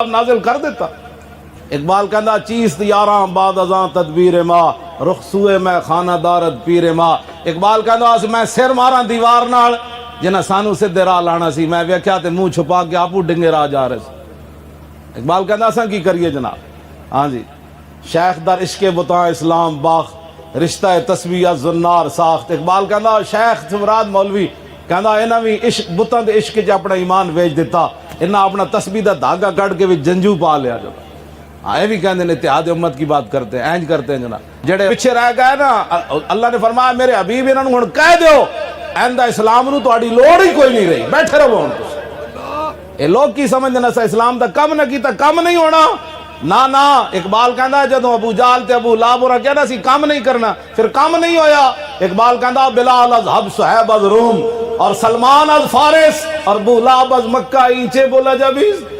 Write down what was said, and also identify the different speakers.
Speaker 1: नाजिल कर देता। इकबाल कहता चीज यारा बाद अजा तदबीर माँ रुखसूए मैं खाना दारद पीरे माँ। इकबाल कहता मैं सिर मारा दीवार नाल जिन्हें सानू सीधे राह लाना सी, मैं वेख्या ते मुंह छुपा के आपू डिंगे राह जा रहे थे। इकबाल कहता असा की करिए जनाब। हाँ जी, शेख दर इश्के बुता इस्लाम बाख रिश्ता तस्वीर जुन्नार साख्त। इकबाल कहता शेख सुमराद मौलवी कहता इन्हें भी इश्क बुतों के इश्क च अपना ईमान वेच दिता, इन्हें अपना तस्बीह का धागा कट के भी जंजू पा लिया। जो हाँ ये भी कहते हैं इत्तेहाद उम्मत की बात करते हैं, इंज करते हैं जना जेड़े पिछे रह गए ना। अल्लाह ने फरमाया मेरे हबीब इन्होंने हुण कह दो एंदा इस्लाम नूं तुहाडी लोड़ ही कोई नहीं रही, बैठे रहो हुण तुसीं। ये लोग की समझदे सा इस्लाम दा कम न कीता कम नहीं होना ना ना। इकबाल कहता जदों अबू जाल ते अबू लाब होरा कहना सी काम नहीं करना, फिर काम नहीं होया। इकबाल कहता बिलाल अज हब सुहैब अज रूम और सलमान अज फारिस और अबू लाब अज मक्का ईंचे बोला जबीज।